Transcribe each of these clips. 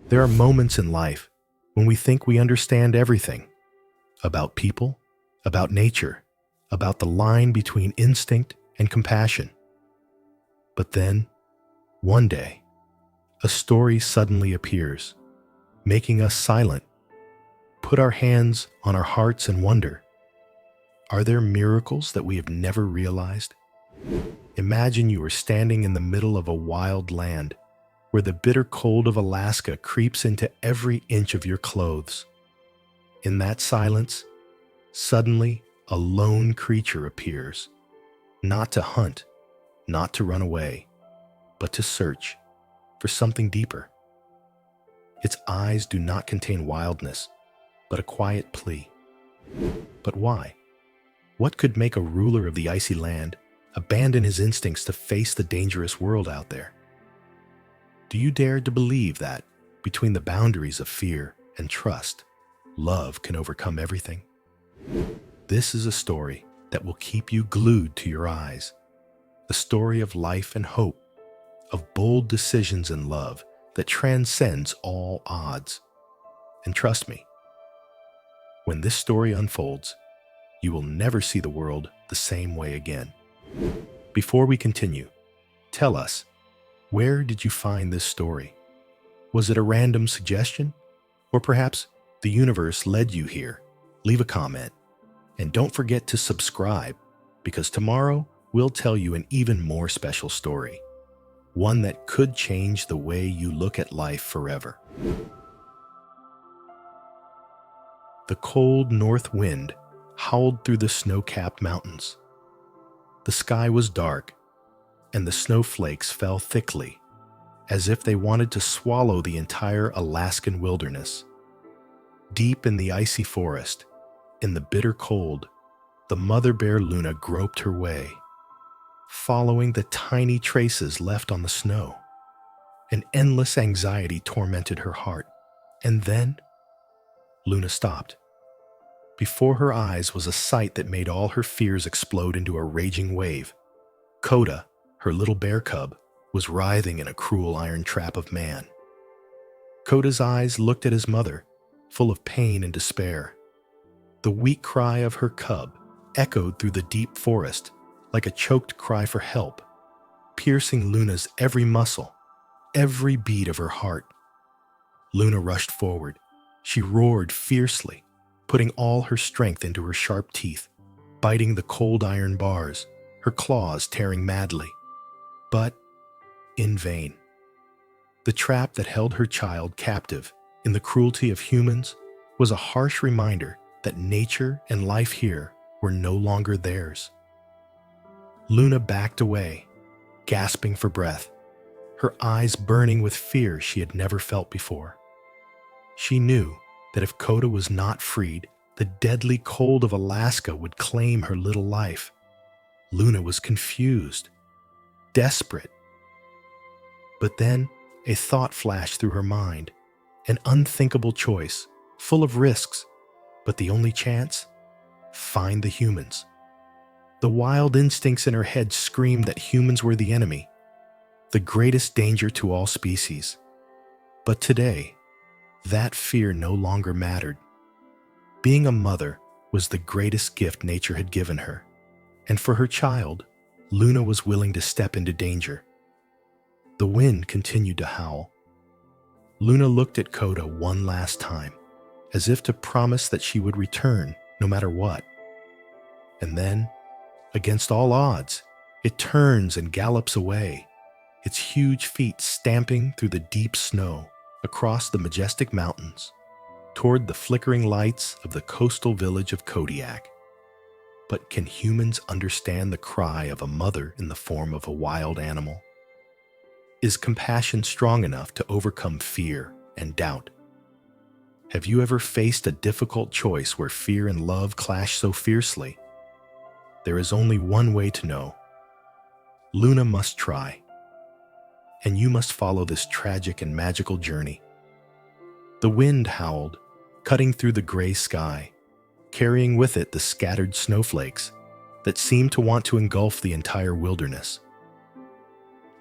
There are moments in life when we think we understand everything about people, about nature, about the line between instinct and compassion. But then, one day, a story suddenly appears, making us silent, put our hands on our hearts and wonder, are there miracles that we have never realized? Imagine you are standing in the middle of a wild land where the bitter cold of Alaska creeps into every inch of your clothes. In that silence, suddenly a lone creature appears, not to hunt, not to run away, but to search for something deeper. Its eyes do not contain wildness, but a quiet plea. But why? What could make a ruler of the icy land abandon his instincts to face the dangerous world out there? Do you dare to believe that, between the boundaries of fear and trust, love can overcome everything? This is a story that will keep you glued to your eyes. A story of life and hope, of bold decisions and love that transcends all odds. And trust me, when this story unfolds, you will never see the world the same way again. Before we continue, tell us, where did you find this story? Was it a random suggestion? Or perhaps the universe led you here? Leave a comment. And don't forget to subscribe, because tomorrow we'll tell you an even more special story. One that could change the way you look at life forever. The cold north wind howled through the snow-capped mountains. The sky was dark, and the snowflakes fell thickly, as if they wanted to swallow the entire Alaskan wilderness. Deep in the icy forest, in the bitter cold, the mother bear Luna groped her way, following the tiny traces left on the snow. An endless anxiety tormented her heart, and then Luna stopped. Before her eyes was a sight that made all her fears explode into a raging wave. Coda, her little bear cub, was writhing in a cruel iron trap of man. Coda's eyes looked at his mother, full of pain and despair. The weak cry of her cub echoed through the deep forest like a choked cry for help, piercing Luna's every muscle, every beat of her heart. Luna rushed forward. She roared fiercely, putting all her strength into her sharp teeth, biting the cold iron bars, her claws tearing madly. But in vain. The trap that held her child captive in the cruelty of humans was a harsh reminder that nature and life here were no longer theirs. Luna backed away, gasping for breath, her eyes burning with fear she had never felt before. She knew that if Coda was not freed, the deadly cold of Alaska would claim her little life. Luna was confused, desperate. But then a thought flashed through her mind, an unthinkable choice, full of risks, but the only chance? Find the humans. The wild instincts in her head screamed that humans were the enemy, the greatest danger to all species. But today, that fear no longer mattered. Being a mother was the greatest gift nature had given her, and for her child, Luna was willing to step into danger. The wind continued to howl. Luna looked at Coda one last time, as if to promise that she would return no matter what. And then, against all odds, it turns and gallops away, its huge feet stamping through the deep snow across the majestic mountains, toward the flickering lights of the coastal village of Kodiak. But can humans understand the cry of a mother in the form of a wild animal? Is compassion strong enough to overcome fear and doubt? Have you ever faced a difficult choice where fear and love clash so fiercely? There is only one way to know. Luna must try, and you must follow this tragic and magical journey. The wind howled, cutting through the gray sky, carrying with it the scattered snowflakes that seemed to want to engulf the entire wilderness.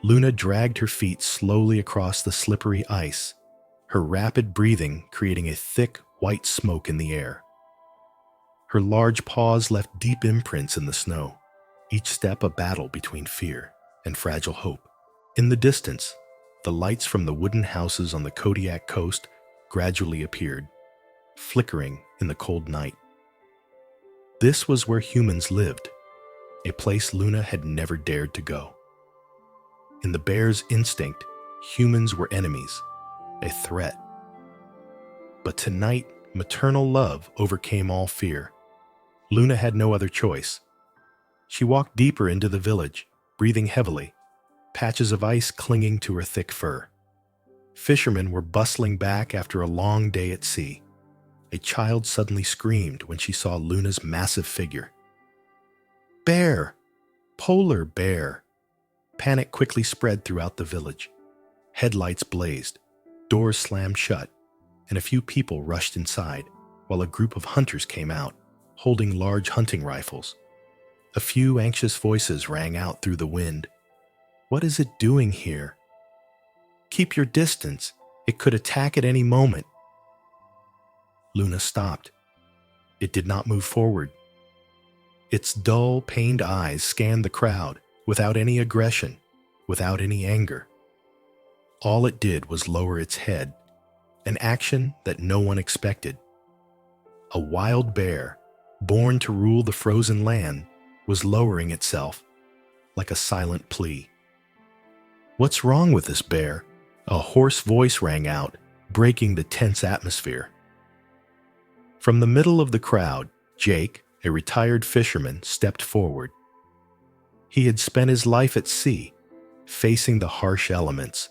Luna dragged her feet slowly across the slippery ice, her rapid breathing creating a thick, white smoke in the air. Her large paws left deep imprints in the snow, each step a battle between fear and fragile hope. In the distance, the lights from the wooden houses on the Kodiak coast gradually appeared, flickering in the cold night. This was where humans lived, a place Luna had never dared to go. In the bear's instinct, humans were enemies, a threat. But tonight, maternal love overcame all fear. Luna had no other choice. She walked deeper into the village, breathing heavily, patches of ice clinging to her thick fur. Fishermen were bustling back after a long day at sea. A child suddenly screamed when she saw Luna's massive figure. Bear! Polar bear! Panic quickly spread throughout the village. Headlights blazed, doors slammed shut, and a few people rushed inside, while a group of hunters came out, holding large hunting rifles. A few anxious voices rang out through the wind. What is it doing here? Keep your distance. It could attack at any moment. Luna stopped. It did not move forward. Its dull, pained eyes scanned the crowd without any aggression, without any anger. All it did was lower its head, an action that no one expected. A wild bear, born to rule the frozen land, was lowering itself like a silent plea. What's wrong with this bear? A hoarse voice rang out, breaking the tense atmosphere. From the middle of the crowd, Jake, a retired fisherman, stepped forward. He had spent his life at sea, facing the harsh elements,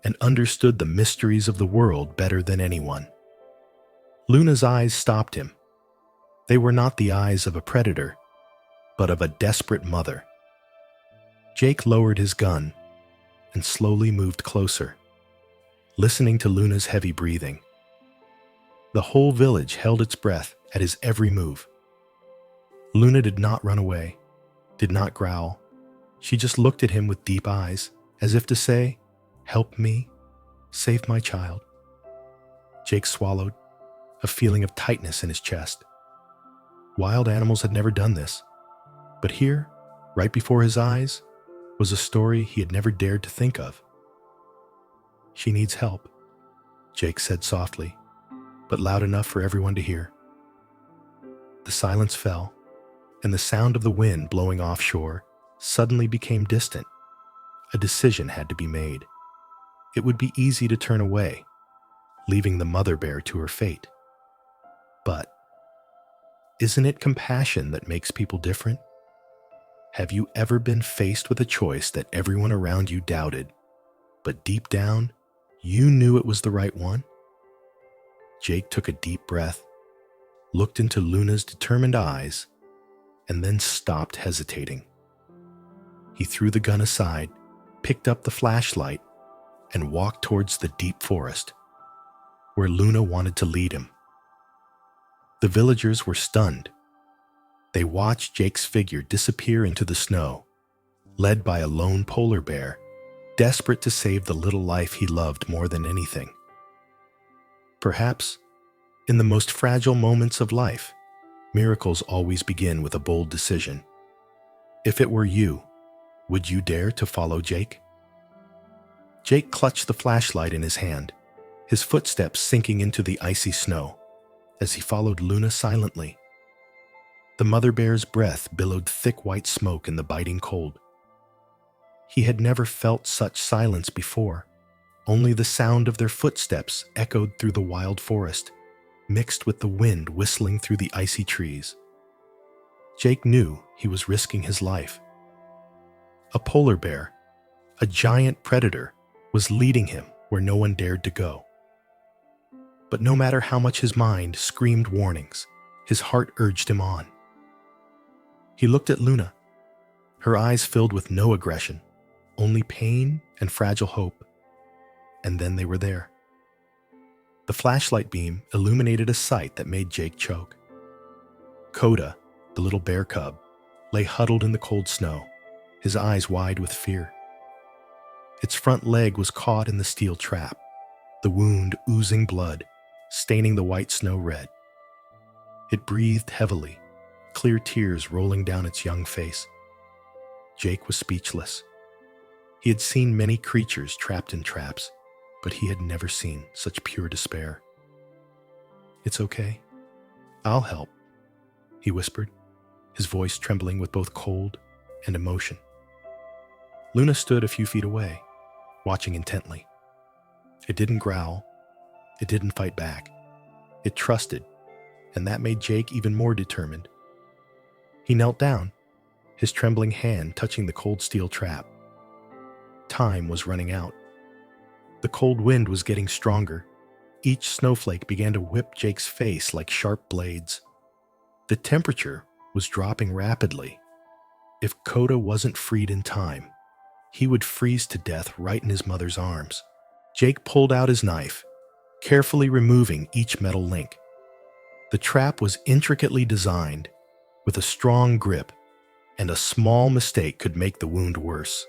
and understood the mysteries of the world better than anyone. Luna's eyes stopped him. They were not the eyes of a predator, but of a desperate mother. Jake lowered his gun and slowly moved closer, listening to Luna's heavy breathing. The whole village held its breath at his every move. Luna did not run away, did not growl. She just looked at him with deep eyes, as if to say, "Help me, save my child." Jake swallowed, a feeling of tightness in his chest. Wild animals had never done this, but here, right before his eyes, was a story he had never dared to think of. "She needs help," Jake said softly, but loud enough for everyone to hear. The silence fell, and the sound of the wind blowing offshore suddenly became distant. A decision had to be made. It would be easy to turn away, leaving the mother bear to her fate. But isn't it compassion that makes people different? Have you ever been faced with a choice that everyone around you doubted, but deep down, you knew it was the right one? Jake took a deep breath, looked into Luna's determined eyes, and then stopped hesitating. He threw the gun aside, picked up the flashlight, and walked towards the deep forest, where Luna wanted to lead him. The villagers were stunned. They watched Jake's figure disappear into the snow, led by a lone polar bear, desperate to save the little life he loved more than anything. Perhaps, in the most fragile moments of life, miracles always begin with a bold decision. If it were you, would you dare to follow Jake? Jake clutched the flashlight in his hand, his footsteps sinking into the icy snow, as he followed Luna silently. The mother bear's breath billowed thick white smoke in the biting cold. He had never felt such silence before. Only the sound of their footsteps echoed through the wild forest, mixed with the wind whistling through the icy trees. Jake knew he was risking his life. A polar bear, a giant predator, was leading him where no one dared to go. But no matter how much his mind screamed warnings, his heart urged him on. He looked at Luna, her eyes filled with no aggression, only pain and fragile hope. And then they were there. The flashlight beam illuminated a sight that made Jake choke. Coda, the little bear cub, lay huddled in the cold snow, his eyes wide with fear. Its front leg was caught in the steel trap, the wound oozing blood, staining the white snow red. It breathed heavily, clear tears rolling down its young face. Jake was speechless. He had seen many creatures trapped in traps, but he had never seen such pure despair. "It's okay. I'll help," he whispered, his voice trembling with both cold and emotion. Luna stood a few feet away, watching intently. It didn't growl. It didn't fight back. It trusted, and that made Jake even more determined. He knelt down, his trembling hand touching the cold steel trap. Time was running out. The cold wind was getting stronger. Each snowflake began to whip Jake's face like sharp blades. The temperature was dropping rapidly. If Coda wasn't freed in time, he would freeze to death right in his mother's arms. Jake pulled out his knife, carefully removing each metal link. The trap was intricately designed, with a strong grip, and a small mistake could make the wound worse.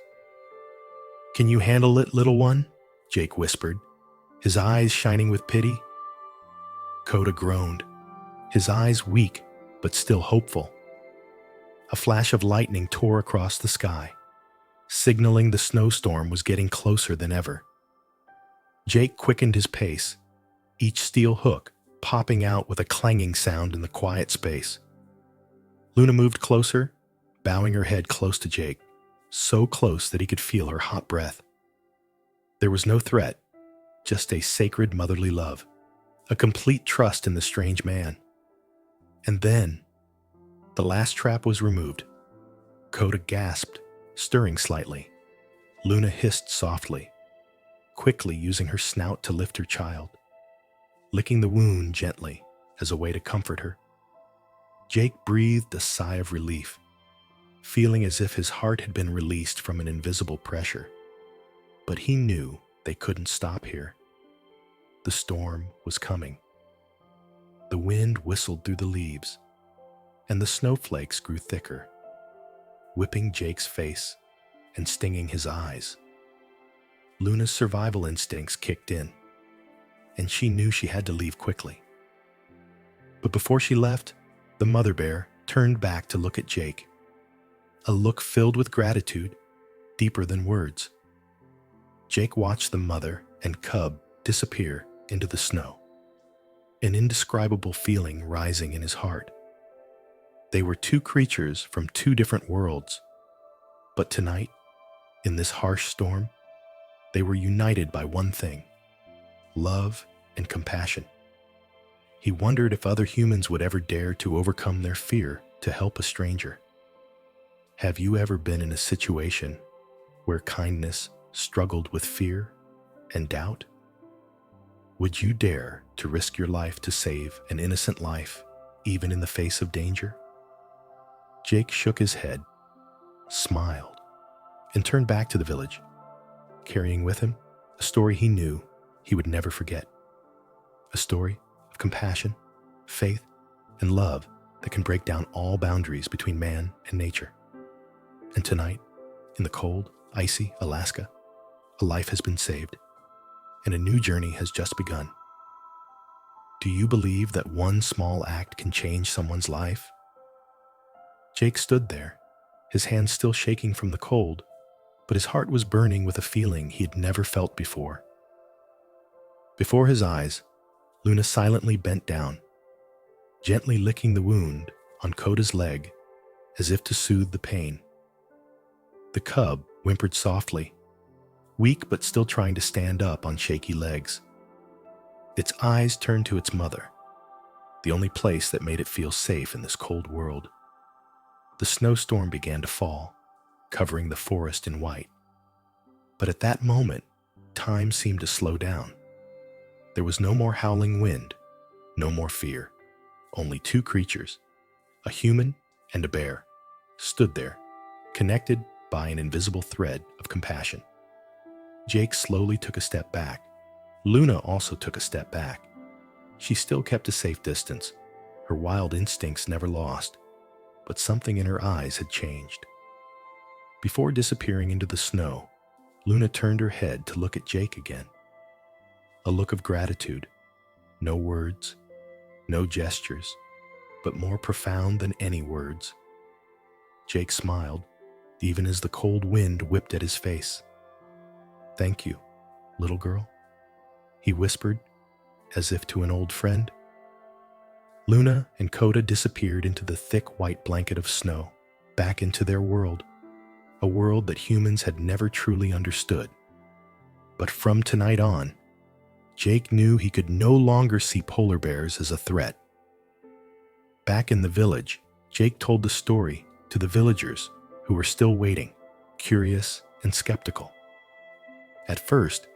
"Can you handle it, little one?" Jake whispered, his eyes shining with pity. Coda groaned, his eyes weak but still hopeful. A flash of lightning tore across the sky, signaling the snowstorm was getting closer than ever. Jake quickened his pace, each steel hook popping out with a clanging sound in the quiet space. Luna moved closer, bowing her head close to Jake, so close that he could feel her hot breath. There was no threat, just a sacred motherly love, a complete trust in the strange man. And then, the last trap was removed. Coda gasped, stirring slightly. Luna hissed softly, quickly using her snout to lift her child, licking the wound gently as a way to comfort her. Jake breathed a sigh of relief, feeling as if his heart had been released from an invisible pressure. But he knew they couldn't stop here. The storm was coming. The wind whistled through the leaves, and the snowflakes grew thicker, whipping Jake's face and stinging his eyes. Luna's survival instincts kicked in, and she knew she had to leave quickly. But before she left, the mother bear turned back to look at Jake, a look filled with gratitude, deeper than words. Jake watched the mother and cub disappear into the snow, an indescribable feeling rising in his heart. They were two creatures from two different worlds, but tonight, in this harsh storm, they were united by one thing: love and compassion. He wondered if other humans would ever dare to overcome their fear to help a stranger. Have you ever been in a situation where kindness struggled with fear and doubt? Would you dare to risk your life to save an innocent life, even in the face of danger? Jake shook his head, smiled, and turned back to the village, carrying with him a story he knew he would never forget. A story of compassion, faith, and love that can break down all boundaries between man and nature. And tonight, in the cold, icy Alaska, a life has been saved, and a new journey has just begun. Do you believe that one small act can change someone's life? Jake stood there, his hands still shaking from the cold, but his heart was burning with a feeling he had never felt before. Before his eyes, Luna silently bent down, gently licking the wound on Coda's leg as if to soothe the pain. The cub whimpered softly, weak but still trying to stand up on shaky legs. Its eyes turned to its mother, the only place that made it feel safe in this cold world. The snowstorm began to fall, covering the forest in white. But at that moment, time seemed to slow down. There was no more howling wind, no more fear. Only two creatures, a human and a bear, stood there, connected by an invisible thread of compassion. Jake slowly took a step back. Luna also took a step back. She still kept a safe distance, her wild instincts never lost, but something in her eyes had changed. Before disappearing into the snow, Luna turned her head to look at Jake again. a look of gratitude. No words, no gestures, but more profound than any words. Jake smiled, even as the cold wind whipped at his face. "Thank you, little girl," he whispered, as if to an old friend. Luna and Coda disappeared into the thick white blanket of snow, back into their world, a world that humans had never truly understood. But from tonight on, Jake knew he could no longer see polar bears as a threat. Back in the village, Jake told the story to the villagers who were still waiting, curious and skeptical. At first,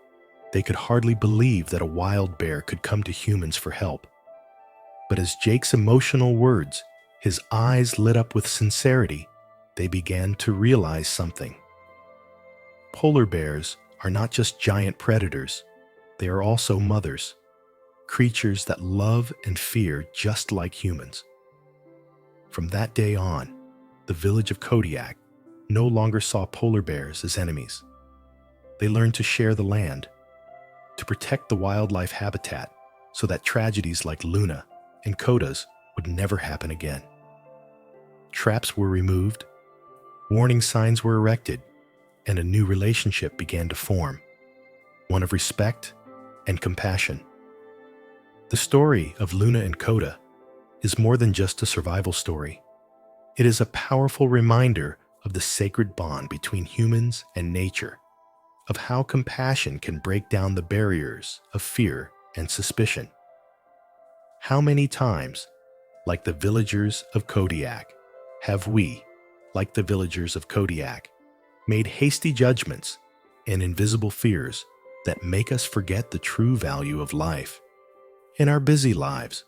they could hardly believe that a wild bear could come to humans for help. But as Jake's emotional words, his eyes lit up with sincerity, they began to realize something. Polar bears are not just giant predators, they are also mothers, creatures that love and fear just like humans. From that day on, the village of Kodiak no longer saw polar bears as enemies. They learned to share the land, to protect the wildlife habitat so that tragedies like Luna and Coda's would never happen again. Traps were removed, warning signs were erected, and a new relationship began to form, one of respect and compassion. The story of Luna and Coda is more than just a survival story. It is a powerful reminder of the sacred bond between humans and nature, of how compassion can break down the barriers of fear and suspicion. How many times, like the villagers of Kodiak, have we, like the villagers of Kodiak, made hasty judgments and invisible fears that make us forget the true value of life? In our busy lives,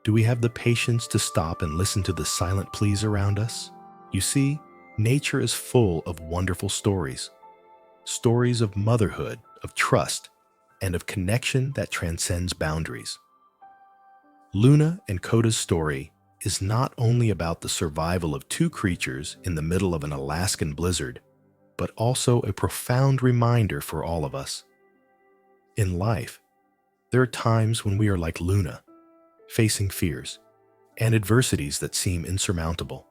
do we have the patience to stop and listen to the silent pleas around us? You see, nature is full of wonderful stories. Stories of motherhood, of trust, and of connection that transcends boundaries. Luna and Coda's story is not only about the survival of two creatures in the middle of an Alaskan blizzard, but also a profound reminder for all of us. In life, there are times when we are like Luna, facing fears and adversities that seem insurmountable.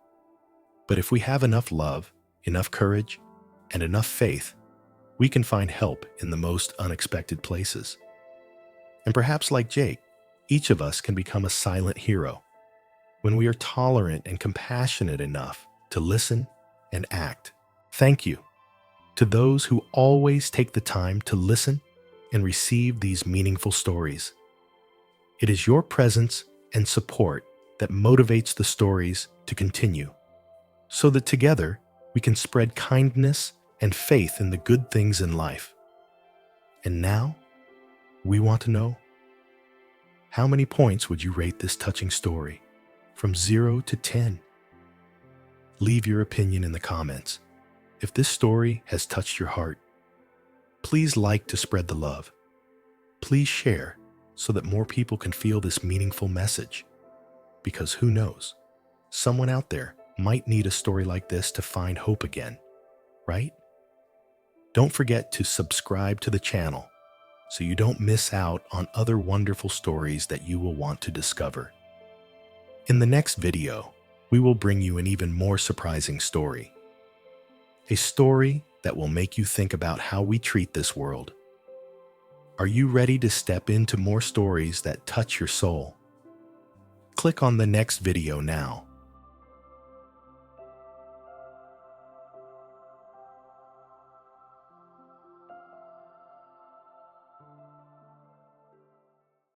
But if we have enough love, enough courage, and enough faith, we can find help in the most unexpected places. And perhaps like Jake, each of us can become a silent hero when we are tolerant and compassionate enough to listen and act. Thank you to those who always take the time to listen and receive these meaningful stories. It is your presence and support that motivates the stories to continue, so that together we can spread kindness and faith in the good things in life. And now, we want to know, how many points would you rate this touching story, from 0 to 10? Leave your opinion in the comments. If this story has touched your heart, please like to spread the love. Please share so that more people can feel this meaningful message. Because who knows, someone out there might need a story like this to find hope again, right? Don't forget to subscribe to the channel so you don't miss out on other wonderful stories that you will want to discover. In the next video, we will bring you an even more surprising story. A story that will make you think about how we treat this world. Are you ready to step into more stories that touch your soul? Click on the next video now